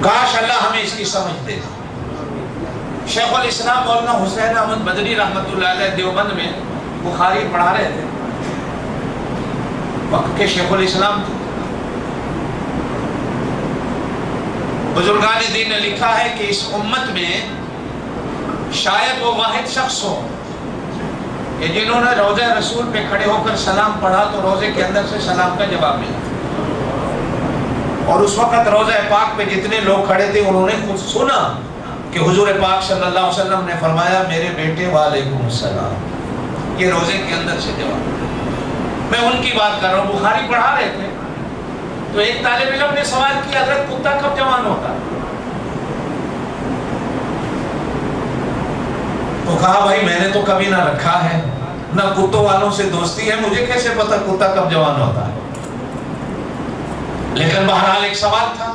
کاش اللہ ہمیں اس کی سمجھ دے۔ شیخ الاسلام مولانا حسین احمد مدنی رحمۃ اللہ علیہ دیوبند میں بخاری پڑھا رہے تھے، وقت کے شیخ الاسلام تھے۔ بزرگان دین نے لکھا ہے کہ اس امت میں شاید وہ واحد شخص ہو کہ جنہوں نے روضہ رسول پہ کھڑے ہو کر سلام پڑھا تو روضے کے اندر سے سلام کا جواب ملا، اور اس وقت روضہ پاک پہ جتنے لوگ کھڑے تھے انہوں نے خود سنا کہ حضور پاک صلی اللہ علیہ وسلم نے فرمایا میرے بیٹے وعلیکم السلام، یہ روضے کے اندر سے جواب۔ میں ان کی بات کر رہا ہوں، بخاری پڑھا رہے تھے تو ایک طالب علم نے سوال کیا حضرت کتا کب جوان ہوتا؟ تو کہا بھائی میں نے تو کبھی نہ رکھا ہے، نہ کتوں والوں سے دوستی ہے، مجھے کیسے پتا کتا کب جوان ہوتا ہے؟ لیکن بہرحال ایک سوال تھا۔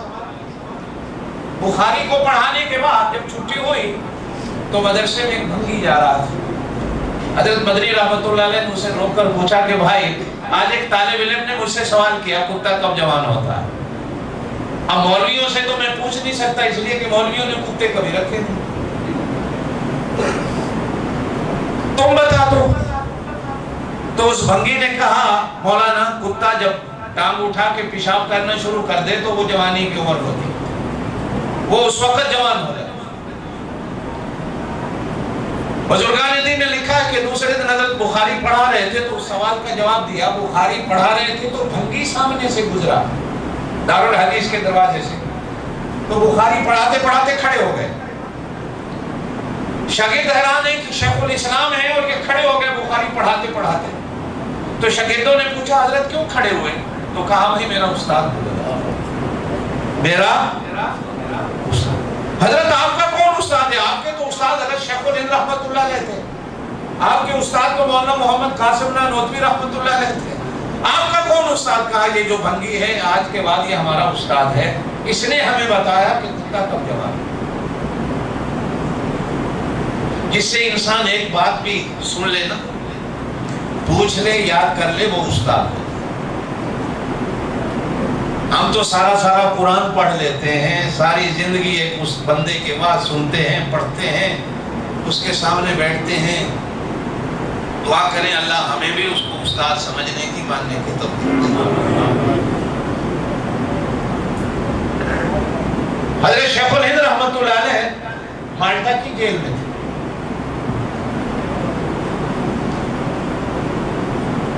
بخاری کو پڑھانے کے بعد جب چھٹی ہوئی تو مدرسے میں ایک بھنگی جا رہا تھا، حضرت مدنی رحمۃ اللہ علیہ نے اسے روک کر پوچھا کہ بھائی آج ایک طالب علم نے مجھ سے سوال کیا کتا کب جوان ہوتا ہے۔ اب مولویوں سے تو میں پوچھ نہیں سکتا اس لیے کہ مولویوں نے کتے کبھی رکھے نہیں، تم بتا دو۔ تو اس بھنگی نے کہا مولانا کتا جب ٹانگ اٹھا کے پیشاب کرنا شروع کر دے تو وہ جوانی کی عمر ہوتی، وہ اس وقت جوان ہو جائے۔ بزرگان دین نے لکھا ہے کہ دوسرے دن حضرت بخاری پڑھا رہے تھے تو اس سوال کا جواب دیا، بخاری پڑھا رہے تھے تو بھنگی سامنے سے گزرا دارالحدیث کے دروازے سے، تو بخاری پڑھاتے پڑھاتے کھڑے ہو گئے۔ شاگرد حیران ہے کہ شیخ الاسلام ہے اور یہ کھڑے ہو گئے بخاری پڑھاتے پڑھاتے۔ تو شاگردوں نے پوچھا حضرت کیوں کھڑے ہوئے؟ تو کہا بھائی میرا استاد میرا استاد۔ حضرت آپ کا کون استاد ہے؟ آپ کے تو استاد حضرت شیخ الہند رحمۃ اللہ علیہ تھے، آپ کے استاد تو مولانا محمد قاسم نانوتوی رحمۃ اللہ علیہ تھے، آپ کا کون استاد؟ کہا یہ جو بھنگی ہے آج کے بعد یہ ہمارا استاد ہے، اس نے ہمیں بتایا کہ کتا کب جوان۔ جس سے انسان ایک بات بھی سن لے نا، پوچھ لے، یاد کر لے، وہ استاد ہے۔ ہم تو سارا قرآن پڑھ لیتے ہیں، ساری زندگی ایک اس بندے کے بعد سنتے ہیں، پڑھتے ہیں، اس کے سامنے بیٹھتے ہیں، دعا کریں اللہ ہمیں بھی اس کو استاد سمجھنے کی، ماننے کی توفیق۔ حضرت شیخ الہند رحمۃ اللہ علیہ مالٹا کی جیل میں تھے،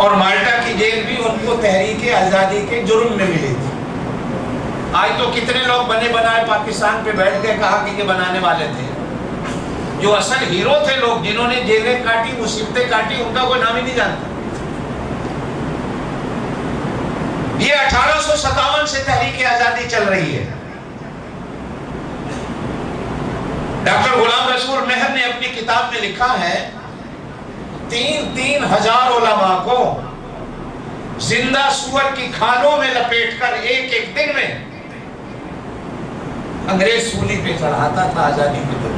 اور مالٹا کی جیل بھی ان کو تحریک آزادی کے جرم میں ملی تھی۔ آج تو کتنے لوگ بنے بنائے پاکستان پہ بیٹھ کے کہا کہ یہ بنانے والے تھے، جو اصل ہیرو تھے لوگ جنہوں نے جیلیں کاٹی، مصیبتیں کاٹی، ان کا کوئی نام ہی نہیں جانتا۔ یہ 1857 سے تحریک آزادی چل رہی ہے۔ ڈاکٹر غلام رسول مہر نے اپنی کتاب میں لکھا ہے 3,000 علماء کو زندہ سور کی کھالوں میں لپیٹ کر ایک ایک دن میں انگریز سولی پہ چڑھاتا تھا آزادی کے دن۔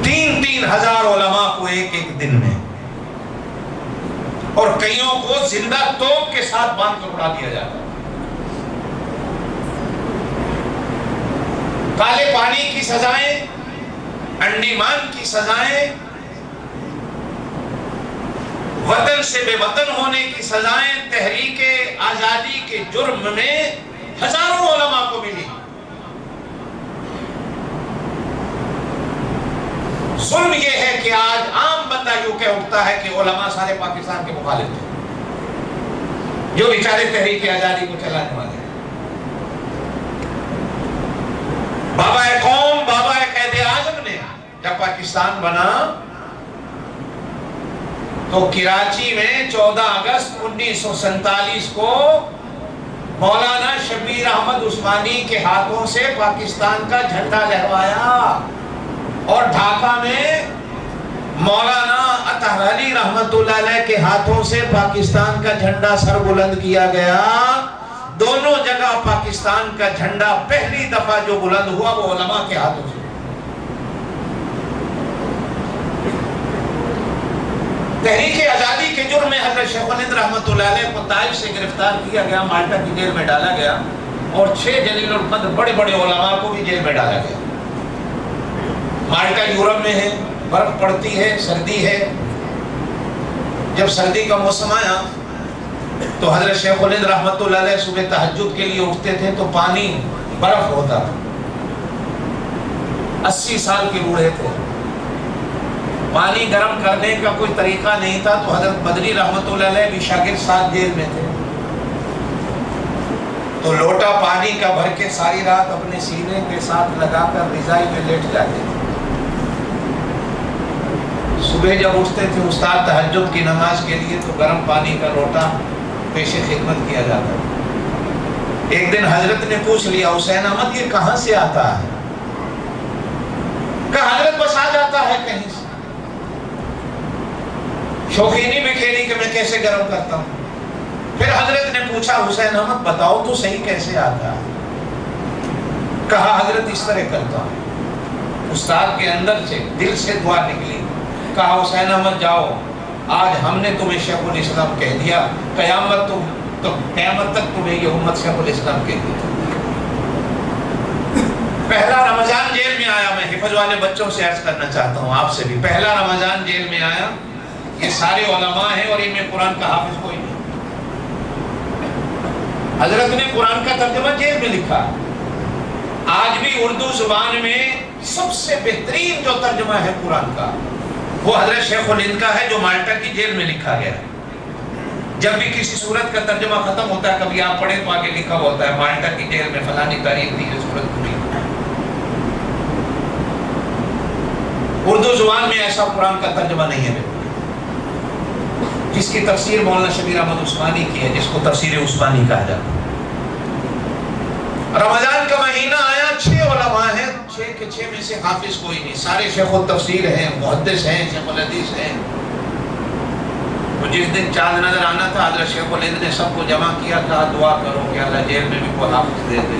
3,000 علماء کو ایک ایک دن میں، اور کئیوں کو زندہ توپ کے ساتھ باندھ کر اڑا دیا جاتا۔ کالے پانی کی سزائیں، انڈیمان کی سزائیں، وطن سے بے وطن ہونے کی سزائیں، تحریک آزادی کے جرم میں ہزاروں علماء کو ملی۔ ظلم یہ ہے کہ آج عام بندہ یوں کہہ اٹھتا ہے کہ علماء سارے پاکستان کے مخالف ہیں، جو بیچارے تحریک آزادی کو چلانے والے ہیں۔ بابا قوم، بابا قائد اعظم نے جب پاکستان بنا تو کراچی میں 14 اگست 1947 کو مولانا شبیر احمد عثمانی کے ہاتھوں سے پاکستان کا جھنڈا لہرایا، اور ڈھاکہ میں مولانا اطہر علی رحمت اللہ علیہ کے ہاتھوں سے پاکستان کا جھنڈا سر بلند کیا گیا۔ دونوں جگہ پاکستان کا جھنڈا پہلی دفعہ جو بلند ہوا وہ علماء کے ہاتھوں سے۔ تحریک آزادی کے جرم میں حضرت شیخ الہند رحمت اللہ علیہ کو طائف سے گرفتار کیا گیا، مالٹا کی جیل میں ڈالا گیا۔ اور 6 جلیل القدر بڑے بڑے علماء کو بھی جیل میں ڈالا گیا۔ مالٹا یورپ میں ہے، برف پڑتی ہے، سردی ہے۔ جب سردی کا موسم آیا تو حضرت شیخ الہند رحمۃ اللہ علیہ صبح تہجد کے لیے اٹھتے تھے تو پانی برف ہوتا تھا۔ 80 سال کے بوڑھے تھے، پانی گرم کرنے کا کوئی طریقہ نہیں تھا، تو حضرت مدنی رحمۃ اللہ علیہ بھی شاگرد ساتھ جیل میں تھے، تو لوٹا پانی کا بھر کے ساری رات اپنے سینے کے ساتھ لگا کر رضائی میں لیٹ جاتے تھے۔ صبح جب اٹھتے تھے استاد تہجد کی نماز کے لیے تو گرم پانی کا لوٹا پیش خدمت کیا جاتا تھا۔ ایک دن حضرت نے پوچھ لیا، حسین احمد یہ کہاں سے آتا ہے؟ کہا حضرت بس آ جاتا ہے کہیں سے، شوقینی بھی کھیلی کہ میں کیسے گرم کرتا ہوں۔ پھر حضرت نے پوچھا حسین احمد بتاؤ تو صحیح کیسے آتا ہے؟ کہا حضرت اس طرح کرتا ہوں۔ استاد کے اندر سے دل سے دعا نکلی، کہا حسین احمد جاؤ، آج ہم نے تمہیں شیخ الاسلام کہہ دیا، قیامت تک تمہیں یہ امت شیخ الاسلام کہہ دیا۔ پہلا رمضان جیل میں آیا، میں حفظ والے بچوں سے عرض کرنا چاہتا ہوں آپ سے بھی، پہلا رمضان جیل میں آیا، یہ سارے علماء ہیں اور ان میں قرآن کا حافظ کوئی نہیں۔ حضرت نے قرآن کا ترجمہ جیل میں لکھا۔ آج بھی اردو زبان میں سب سے بہترین جو ترجمہ ہے قرآن کا وہ حضرت شیخ الہند کا ہے، جو مالٹا کی جیل میں لکھا گیا ہے۔ جب بھی کسی سورت کا ترجمہ ختم ہوتا ہے، کبھی آپ پڑھیں تو آگے لکھا ہوتا ہے مالٹا کی جیل میں فلانی تاریخ دی یہ سورت پوری۔ اردو زبان میں ایسا قرآن کا ترجمہ نہیں ہے جس کی تفسیر مولانا شبیر احمد عثمانی کی ہے، جس کو تفسیر عثمانی کہا جاتا ہے۔ رمضان کا مہینہ آیا، 6 علماء ہیں، 6 کے 6 میں سے حافظ کوئی نہیں، سارے شیخ التفسیر ہیں، محدث ہیں، شیخ الحدیث ہیں۔ تو جس دن چاند نظر آنا تھا حضرت شیخ الہند نے سب کو جمع کیا، کہا دعا کرو کہ اللہ جیل میں بھی کوئی حافظ دے دے،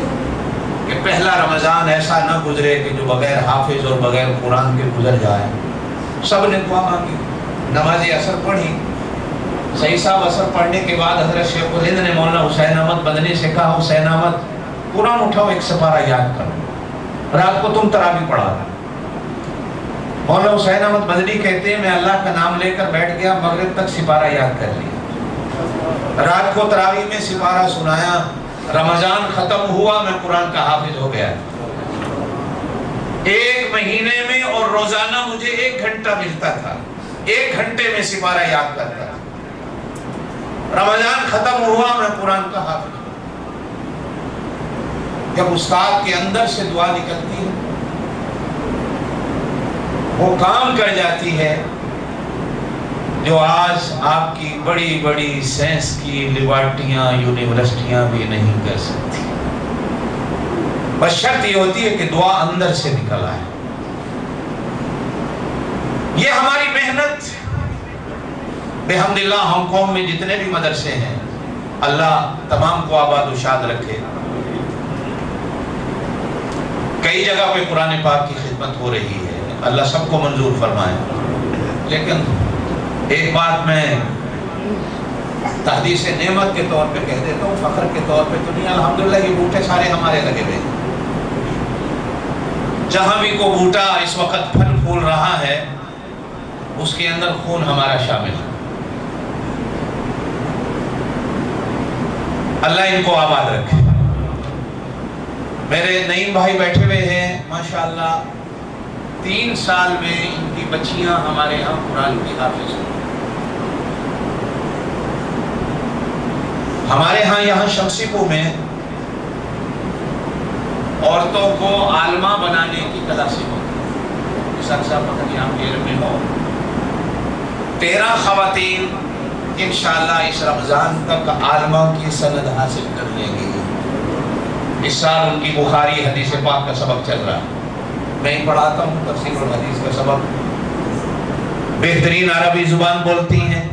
کہ پہلا رمضان ایسا نہ گزرے کہ جو بغیر حافظ اور بغیر قرآن کے گزر جائے۔ سب نے دعا مانگی، نماز اثر پڑھی۔ صحیح صاحب اثر پڑھنے کے بعد حضرت شیخ الہند نے مولانا حسین احمد مدنی سے کہا حسین احمد قرآن اٹھاؤ، ایک سپارہ یاد کرو، رات کو تم تراویح پڑھا۔ مولانا حسین احمد مدنی کہتے ہیں میں اللہ کا نام لے کر بیٹھ گیا، مغرب تک سپارہ یاد کر لیا، رات کو تراویح میں سپارہ سنایا، رمضان ختم ہوا، میں قرآن کا حافظ ہو گیا۔ 1 مہینے میں اور روزانہ مجھے 1 گھنٹہ ملتا تھا، 1 گھنٹے میں سپارہ یاد کرتا تھا۔ رمضان ختم ہوا، میں قرآن کا حافظ ہوں۔ جب استاد کے اندر سے دعا نکلتی ہے وہ کام کر جاتی ہے جو آج آپ کی بڑی بڑی سائنس کی لیبارٹریاں یونیورسٹیاں بھی نہیں کر سکتی۔ بس شرط یہ ہوتی ہے کہ دعا اندر سے نکل آئے۔ یہ ہماری محنت بحمد اللہ ہانگ کانگ میں جتنے بھی مدرسے ہیں اللہ تمام کو آباد و شاد رکھے۔ کئی جگہ پہ قرآن پاک کی خدمت ہو رہی ہے، اللہ سب کو منظور فرمائے۔ لیکن ایک بات میں تحدیث نعمت کے طور پہ کہہ دیتا ہوں، فخر کے طور پہ تو نہیں، الحمدللہ یہ بوٹے سارے ہمارے لگے ہوئے ہیں۔ جہاں بھی کوئی بوٹا اس وقت پھل پھول رہا ہے اس کے اندر خون ہمارا شامل ہے۔ اللہ ان کو آباد رکھے۔ میرے نعیم بھائی بیٹھے ہوئے ہیں ماشاءاللہ، 3 سال میں ان کی بچیاں ہمارے ہاں قرآن کی حافظ ہیں۔ ہمارے ہاں یہاں شمسی پور میں عورتوں کو عالمہ بنانے کی کلاسیں ہوتی ہیں، اس اکثر پتہ نہیں آپ کے میں ہو۔ 13 خواتین انشاءاللہ اس رمضان تک عالمہ کی سند حاصل کر لیں گی۔ اس سال ان کی بخاری حدیث پاک کا سبق چل رہا ہے، میں ہی پڑھاتا ہوں تفسیر اور حدیث کا سبق۔ بہترین عربی زبان بولتی ہیں،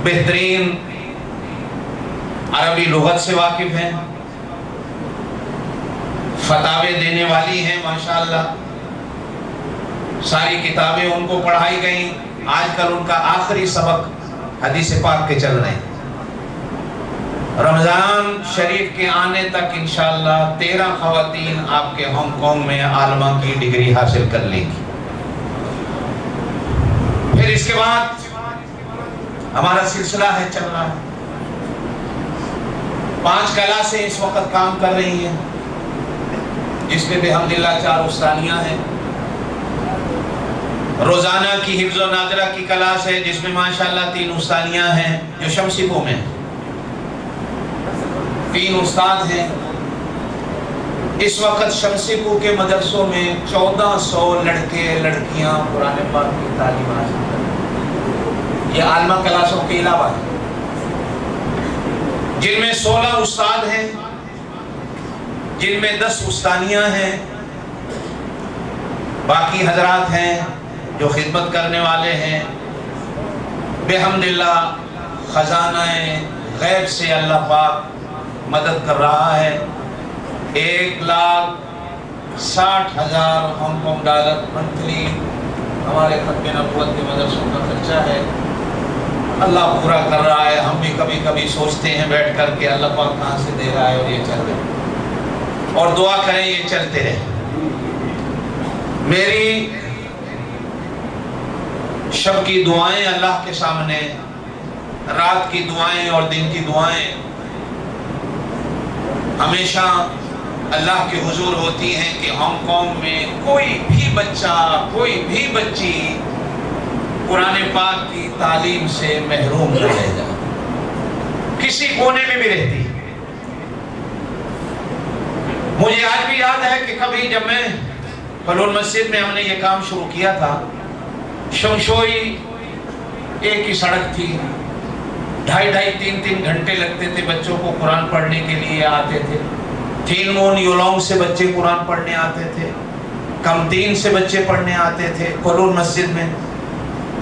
بہترین عربی لغت سے واقف ہیں، فتاوے دینے والی ہیں ماشاءاللہ، ساری کتابیں ان کو پڑھائی گئیں۔ آج کل ان کا آخری سبق حدیث پاک کے چل رہے ہیں۔ رمضان شریف کے آنے تک انشاءاللہ 13 خواتین آپ کے ہانگ کانگ میں عالمہ کی ڈگری حاصل کر لیں گی۔ پھر اس کے بعد ہمارا سلسلہ ہے چل رہا ہے، 5 کلاسیں اس وقت کام کر رہی ہیں، جس میں بحمداللہ 4 استانیاں ہیں۔ روزانہ کی حفظ و ناظرہ کی کلاس ہے، جس میں ماشاءاللہ 3 استانیاں ہیں جو شمسی پو میں 3 استاد ہیں۔ اس وقت شمسی پو کے مدرسوں میں 1400 لڑکے لڑکیاں قرآن پاک کی تعلیم حاصل کرتے ہیں، یہ عالمہ کلاسوں کے علاوہ ہے، جن میں 16 استاد ہیں، جن میں 10 استانیاں ہیں، باقی حضرات ہیں جو خدمت کرنے والے ہیں۔ بحمداللہ خزانہ غیب سے اللہ پاک مدد کر رہا ہے۔ 1,60,000 ہانگ کانگ ڈالر منتھلی ہمارے ختم نبوت کے مدرسوں کا خرچہ ہے، اللہ پورا کر رہا ہے۔ ہم بھی کبھی کبھی سوچتے ہیں بیٹھ کر کے اللہ پاک کہاں سے دے رہا ہے، اور یہ چل رہا ہے، اور دعا کریں یہ چلتے رہے۔ میری شب کی دعائیں اللہ کے سامنے، رات کی دعائیں اور دن کی دعائیں ہمیشہ اللہ کے حضور ہوتی ہیں کہ ہانگ کانگ میں کوئی بھی بچہ، کوئی بھی بچی قرآن پاک کی تعلیم سے محروم نہ رہ جائے، کسی کونے میں بھی رہتی۔ مجھے آج بھی یاد ہے کہ کبھی جب میں فلول مسجد میں ہم نے یہ کام شروع کیا تھا، شمشوئی ایک ہی سڑک تھی، 2.5-3 گھنٹے لگتے تھے بچوں کو قرآن پڑھنے کے لیے آتے تھے۔ تین مون یولونگ سے بچے قرآن پڑھنے آتے تھے، کمتین سے بچے پڑھنے آتے تھے۔ فلول مسجد میں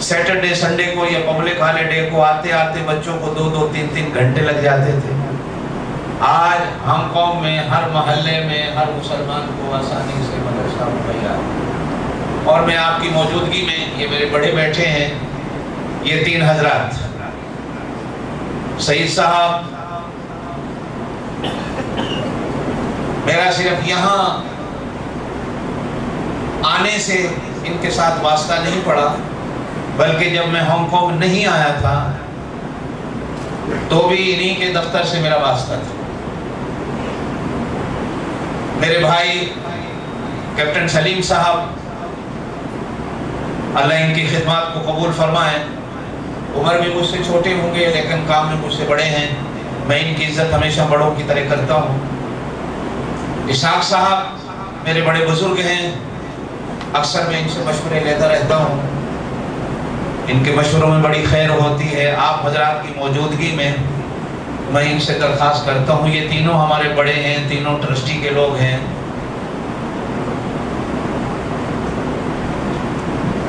سیٹرڈے سنڈے کو یا پبلک ہالیڈے کو آتے آتے بچوں کو 2-3 گھنٹے لگ جاتے تھے۔ آج ہانگ کانگ میں ہر محلے میں ہر مسلمان کو آسانی سے مدرسہ مہیا ہے، اور میں آپ کی موجودگی میں، یہ میرے بڑے بیٹھے ہیں، یہ 3 حضرات، سید صاحب، میرا صرف یہاں آنے سے ان کے ساتھ واسطہ نہیں پڑا، بلکہ جب میں ہانگ کانگ نہیں آیا تھا تو بھی انہی کے دفتر سے میرا واسطہ تھا۔ میرے بھائی کیپٹن سلیم صاحب، اللہ ان کی خدمات کو قبول فرمائے، عمر میں مجھ سے چھوٹے ہوں گے لیکن کام میں مجھ سے بڑے ہیں، میں ان کی عزت ہمیشہ بڑوں کی طرح کرتا ہوں۔ اسحاق صاحب میرے بڑے بزرگ ہیں، اکثر میں ان سے مشورے لیتا رہتا ہوں، ان کے مشوروں میں بڑی خیر ہوتی ہے۔ آپ حضرات کی موجودگی میں میں ان سے درخواست کرتا ہوں، یہ تینوں ہمارے بڑے ہیں، تینوں ٹرسٹی کے لوگ ہیں،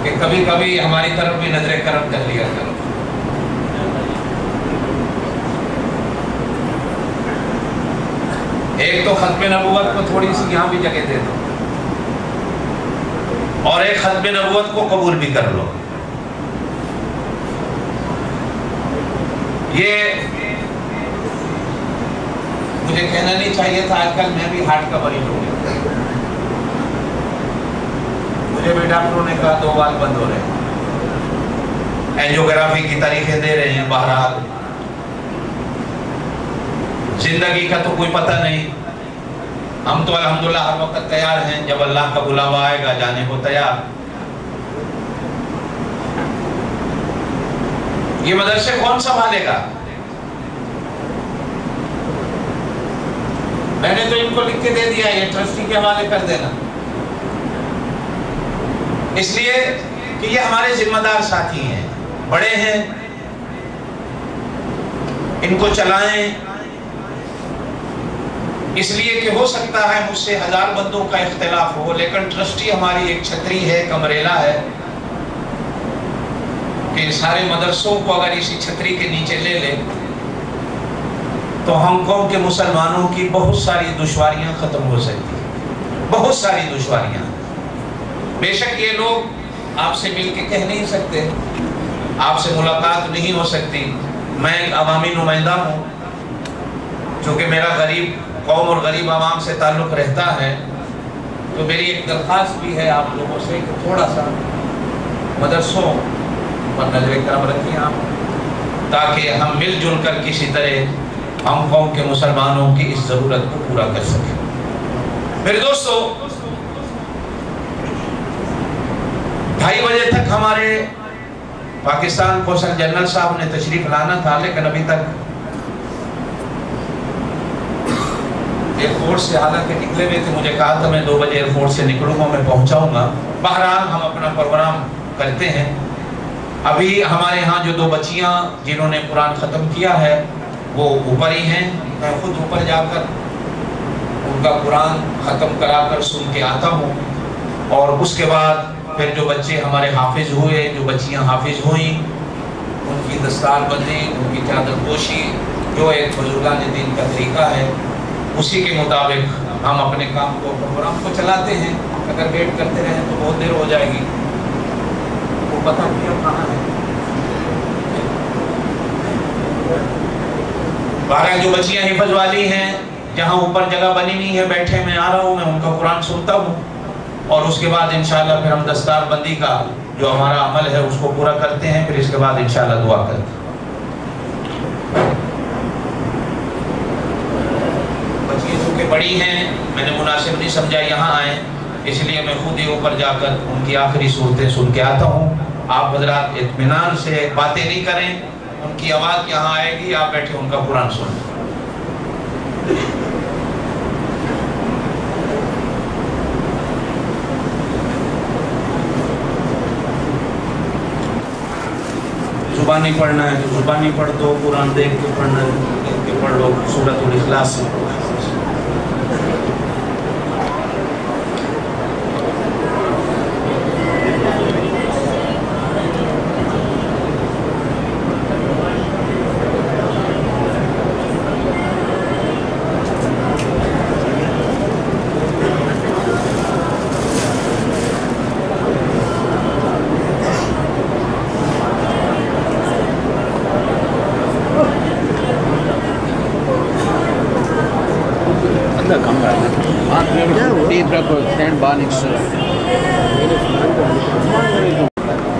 کہ کبھی کبھی ہماری طرف بھی نظر کرم کر لیا کرو۔ ایک تو ختم نبوت کو تھوڑی سی یہاں بھی جگہ دے دو، اور ایک ختم نبوت کو قبول بھی کر لو۔ یہ مجھے کہنا نہیں چاہیے تھا، آج کل میں بھی ہارٹ کا مریض ہو گیا، مجھے بھی ڈاکٹروں نے کہا 2 وال بند ہو رہے ہیں، اینجیوگرافی کی تاریخیں دے رہے ہیں۔ بہرحال زندگی کا تو کوئی پتہ نہیں، ہم تو الحمدللہ ہر وقت تیار ہیں، جب اللہ کا بلاوا آئے گا جانے کو تیار۔ یہ مدرسے کون سنبھالے گا؟ میں نے تو ان کو لکھ کے دے دیا، یہ ٹرسٹی کے حوالے کر دینا، اس لیے کہ یہ ہمارے ذمہ دار ساتھی ہیں، بڑے ہیں، ان کو چلائیں، اس لیے کہ ہو سکتا ہے مجھ سے 1000 بندوں کا اختلاف ہو، لیکن ٹرسٹی ہماری ایک چھتری ہے، ایک امبریلا ہے، کہ سارے مدرسوں کو اگر اسی چھتری کے نیچے لے لے تو ہانگ کانگ کے مسلمانوں کی بہت ساری دشواریاں ختم ہو سکتی ہیں، بہت ساری دشواریاں۔ بے شک یہ لوگ آپ سے مل کے کہہ نہیں سکتے، آپ سے ملاقات نہیں ہو سکتی، میں ایک عوامی نمائندہ ہوں، چونکہ میرا غریب قوم اور غریب عوام سے تعلق رہتا ہے، تو میری ایک درخواست بھی ہے آپ لوگوں سے کہ تھوڑا سا مدرسوں پر نظر کرم رکھیں آپ، تاکہ ہم مل جل کر کسی طرح ہم قوم کے مسلمانوں کی اس ضرورت کو پورا کر سکیں۔ میرے دوستو، 2:30 بجے تک ہمارے پاکستان قوصل جنرل صاحب نے تشریف لانا تھا، لیکن ابھی تک ایئرپورٹ سے حالانکہ نکلے ہوئے تھے، مجھے کہا تھا میں 2 بجے ایئرپورٹ سے نکلوں گا، میں پہنچاؤں گا۔ بہرحال ہم اپنا پروگرام کرتے ہیں۔ ابھی ہمارے ہاں جو 2 بچیاں جنہوں نے قرآن ختم کیا ہے وہ اوپر ہی ہیں، میں خود اوپر جا کر ان کا قرآن ختم کرا کر سن کے آتا ہوں، اور اس کے بعد پھر جو بچے ہمارے حافظ ہوئے، جو بچیاں حافظ ہوئیں، ان کی دستار بندی، ان کی چادر پوشی، جو ایک بزرگان دین کا طریقہ ہے، اسی کے مطابق ہم اپنے کام کو، پروگرام کو چلاتے ہیں۔ اگر ویٹ کرتے رہیں تو بہت دیر ہو جائے گی، وہ پتہ نہیں اب کہاں ہے۔ بہرحال جو بچیاں حفظ والی ہیں، جہاں اوپر جگہ بنی نہیں ہے بیٹھے، میں آ رہا ہوں، میں ان کا قرآن سنتا ہوں، اور اس کے بعد انشاءاللہ پھر ہم دستار بندی کا جو ہمارا عمل ہے اس کو پورا کرتے ہیں، پھر اس کے بعد انشاءاللہ دعا کرتے ہیں۔ بچیاں چونکہ بڑی ہیں، میں نے مناسب نہیں سمجھا یہاں آئیں، اس لیے میں خود ہی اوپر جا کر ان کی آخری صورتیں سن کے آتا ہوں۔ آپ حضرات اطمینان سے باتیں نہیں کریں، ان کی آواز یہاں آئے گی، آپ بیٹھے ان کا قرآن سنیں۔ زبانی پڑھنا ہے تو زبانی پڑھ دو، قرآن دیکھ کے پڑھنا ہے دیکھ کے پڑھ لو، سورۃ الاخلاص سے۔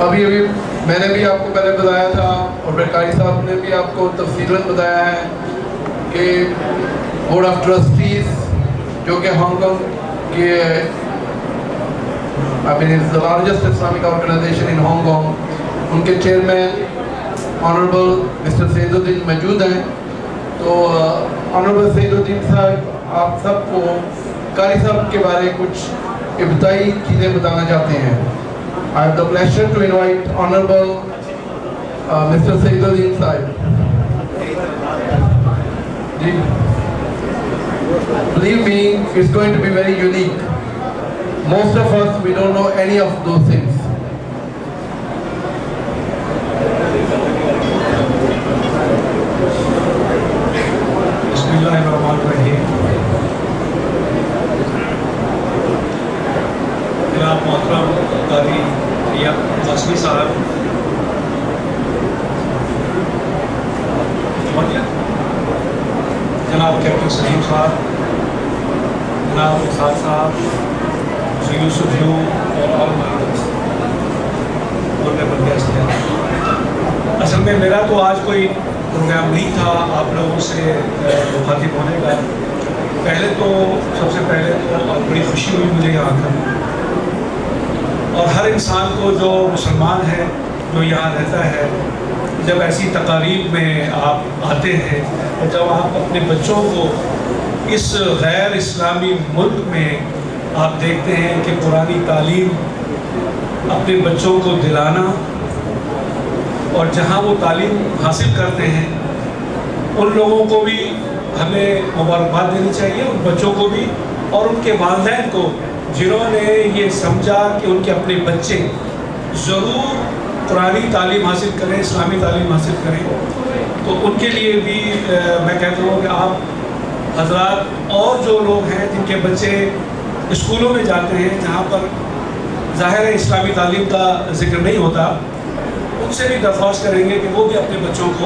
ابھی میں نے بھی آپ کو پہلے بتایا تھا، اور پھر قاری صاحب نے بھی آپ کو تفصیلاً بتایا ہے کہ بورڈ آف ٹرسٹیز جو کہ ہانگ کانگ کے the largest Islamic organization in Hong Kong، ان کے چیئرمین آنریبل مسٹر سعید الدین موجود ہیں۔ تو آنریبل سعید الدین صاحب آپ سب کو قاری صاحب کے بارے کچھ ابتدائی چیزیں بتانا چاہتے ہیں۔ I have the pleasure to invite Honorable Mr. Saiduddin Sahib. Believe me, it's going to be very unique. Most of us, we don't know any of those things. Bismillahirrahmanirrahim. جناب محترم قاری قاسمی صاحب، جناب کیپٹن سلیم صاحب، جناب اساد صاحب، سر یوسف یو اور guest ہیں۔ اصل میں میرا تو آج کوئی پروگرام نہیں تھا آپ لوگوں سے مخاطب ہونے کا۔ پہلے تو سب سے پہلے تو بڑی خوشی ہوئی مجھے یہاں کر، اور ہر انسان کو جو مسلمان ہے، جو یہاں رہتا ہے، جب ایسی تقاریب میں آپ آتے ہیں اور جب آپ اپنے بچوں کو اس غیر اسلامی ملک میں آپ دیکھتے ہیں کہ قرآنی تعلیم اپنے بچوں کو دلانا، اور جہاں وہ تعلیم حاصل کرتے ہیں ان لوگوں کو بھی ہمیں مبارکباد دینی چاہیے، ان بچوں کو بھی اور ان کے والدین کو جنہوں نے یہ سمجھا کہ ان کے اپنے بچے ضرور قرآنی تعلیم حاصل کریں، اسلامی تعلیم حاصل کریں۔ تو ان کے لیے بھی میں کہتا ہوں کہ آپ حضرات اور جو لوگ ہیں جن کے بچے اسکولوں میں جاتے ہیں جہاں پر ظاہر ہے اسلامی تعلیم کا ذکر نہیں ہوتا، ان سے بھی درخواست کریں گے کہ وہ بھی اپنے بچوں کو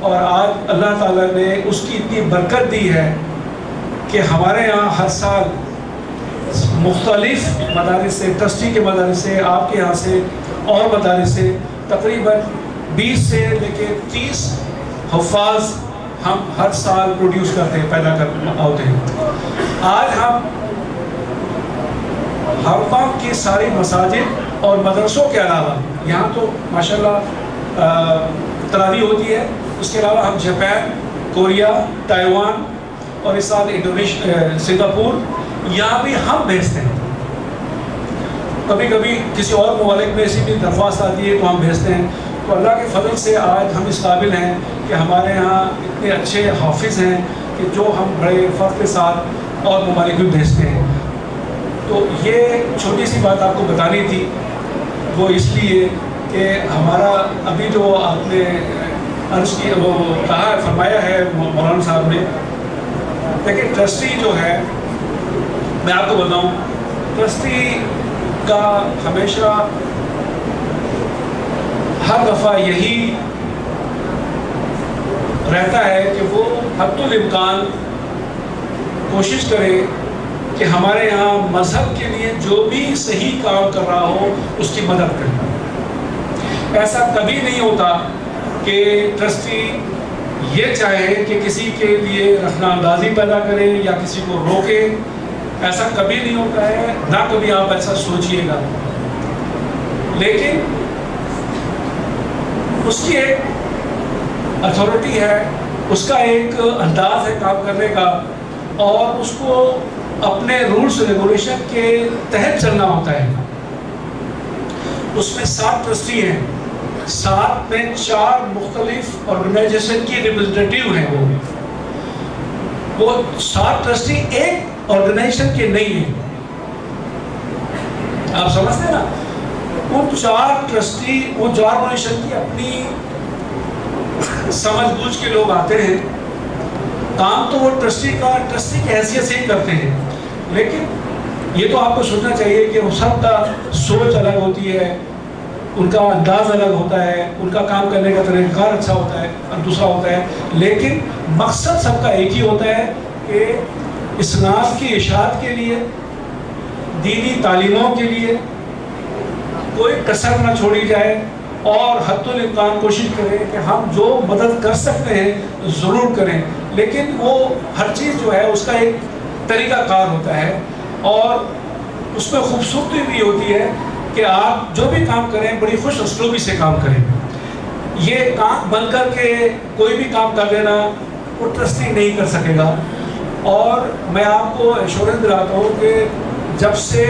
اور آج اللہ تعالیٰ نے اس کی اتنی برکت دی ہے کہ ہمارے یہاں ہر سال مختلف مدارس سے، ٹرسٹی کے مدارس سے، آپ کے یہاں سے اور مدارس سے تقریباً 20 سے لے کے 30 حفاظ ہم ہر سال پروڈیوس کرتے ہیں، پیدا ہوتے ہیں۔ آج ہم ہم کی ساری مساجد اور مدرسوں کے علاوہ یہاں تو ماشاءاللہ تراویح ہوتی ہے، اس کے علاوہ ہم جاپان، کوریا، تائیوان اور اس سال انڈونیشیا، سنگاپور، یہاں بھی ہم بھیجتے ہیں۔ کبھی کبھی کسی اور ممالک میں ایسی بھی درخواست آتی ہے تو ہم بھیجتے ہیں۔ تو اللہ کے فضل سے آج ہم اس قابل ہیں کہ ہمارے یہاں اتنے اچھے حافظ ہیں کہ جو ہم بڑے فخر کے ساتھ اور ممالک میں بھیجتے ہیں۔ تو یہ چھوٹی سی بات آپ کو بتانی تھی، وہ اس لیے کہ ہمارا ابھی جو آپ نے عرض کی، وہ کہا فرمایا ہے مولانا صاحب نے، لیکن ٹرسٹی جو ہے، میں آپ کو بتاؤں، ٹرسٹی کا ہمیشہ ہر دفعہ یہی رہتا ہے کہ وہ حد الامکان کوشش کرے کہ ہمارے یہاں مذہب کے لیے جو بھی صحیح کام کر رہا ہو اس کی مدد کرے۔ ایسا کبھی نہیں ہوتا کہ ٹرسٹی یہ چاہے کہ کسی کے لیے رخنہ اندازی پیدا کرے یا کسی کو روکے، ایسا کبھی نہیں ہوتا ہے، نہ کبھی آپ ایسا سوچئے گا۔ لیکن اس کی ایک اتھارٹی ہے، اس کا ایک انداز ہے کام کرنے کا، اور اس کو اپنے رولز ریگولیشن کے تحت چلنا ہوتا ہے۔ اس میں 7 ٹرسٹی ہیں، 7 میں 4 مختلف آرگنائزیشن کی ریپرزنٹیٹیو ہیں۔ وہ 7 ٹرسٹی ایک آرگنائزیشن کے نہیں ہیں، آپ سمجھتے ہیں نا؟ ان 4 ٹرسٹی، وہ 4 آرگنائزیشن کی اپنی سمجھ بوجھ کے لوگ آتے ہیں، کام تو وہ ٹرسٹی کی حیثیت سے ہی کرتے ہیں، لیکن یہ تو آپ کو سوچنا چاہیے کہ وہ سب کا سوچ الگ ہوتی ہے، ان کا انداز الگ ہوتا ہے، ان کا کام کرنے کا طریقہ کار اچھا ہوتا ہے اور دوسرا ہوتا ہے، لیکن مقصد سب کا ایک ہی ہوتا ہے کہ اسلام کی اشاعت کے لیے، دینی تعلیموں کے لیے کوئی کسر نہ چھوڑی جائے، اور حد الامکان کوشش کریں کہ ہم جو مدد کر سکتے ہیں ضرور کریں، لیکن وہ ہر چیز جو ہے اس کا ایک طریقہ کار ہوتا ہے، اور اس میں خوبصورتی بھی ہوتی ہے کہ آپ جو بھی کام کریں بڑی خوش اسلوبی سے کام کریں۔ یہ کام بن کر کے کوئی بھی کام کر لینا وہ ٹرسٹی نہیں کر سکے گا۔ اور میں آپ کو ایشورنس دلاتا ہوں کہ جب سے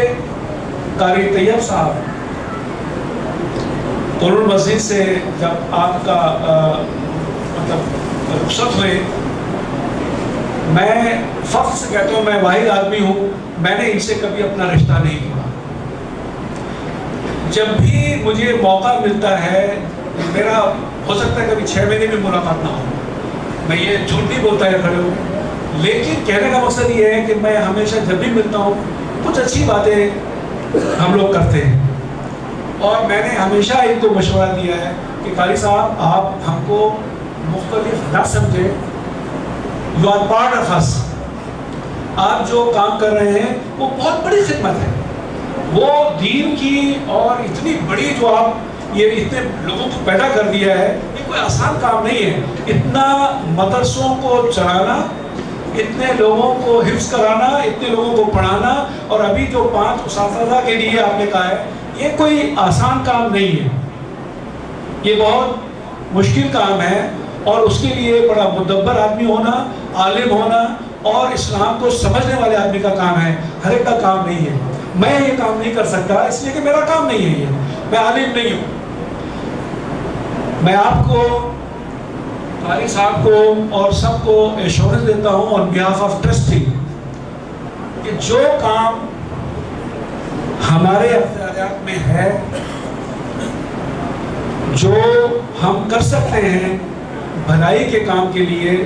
قاری طیب صاحب قرون مسجد سے جب آپ کا مطلب رخصت ہوئے، میں فخر سے کہتا ہوں میں واحد آدمی ہوں، میں نے ان سے کبھی اپنا رشتہ نہیں کیا۔ جب بھی مجھے موقع ملتا ہے، میرا ہو سکتا ہے کبھی 6 مہینے میں ملاقات نہ ہو، میں یہ جھوٹ نہیں بولتا ہے کھڑے ہو، لیکن کہنے کا مقصد یہ ہے کہ میں ہمیشہ جب بھی ملتا ہوں کچھ اچھی باتیں ہم لوگ کرتے ہیں، اور میں نے ہمیشہ ان کو مشورہ دیا ہے کہ قاری صاحب آپ ہم کو مختلف نہ سمجھیں، یو آر پارٹ آف اس، آپ جو کام کر رہے ہیں وہ بہت بڑی خدمت ہے، وہ دین کی، اور اتنی بڑی جو آپ یہ اتنے لوگوں کو پیدا کر دیا ہے، یہ کوئی آسان کام نہیں ہے، اتنا مدرسوں کو چلانا، اتنے لوگوں کو حفظ کرانا، اتنے لوگوں کو پڑھانا، اور ابھی جو 5 اساتذہ کے لیے آپ نے کہا ہے، یہ کوئی آسان کام نہیں ہے، یہ بہت مشکل کام ہے، اور اس کے لیے بڑا مدبر آدمی ہونا، عالم ہونا، اور اسلام کو سمجھنے والے آدمی کا کام ہے، ہر ایک کا کام نہیں ہے۔ میں یہ کام نہیں کر سکتا اس لیے کہ میرا کام نہیں ہے، یہ میں عالم نہیں ہوں۔ میں آپ کو، قاری صاحب کو اور سب کو ایشورنس دیتا ہوں on behalf of trustee کہ جو کام ہمارے اختیارات میں ہے، جو ہم کر سکتے ہیں بھلائی کے کام کے لیے،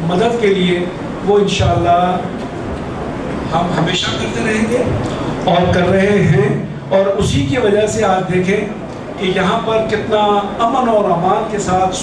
مدد کے لیے، وہ انشاءاللہ ہم ہمیشہ کرتے رہیں گے اور کر رہے ہیں، اور اسی کی وجہ سے آج دیکھیں کہ یہاں پر کتنا امن اور امان کے ساتھ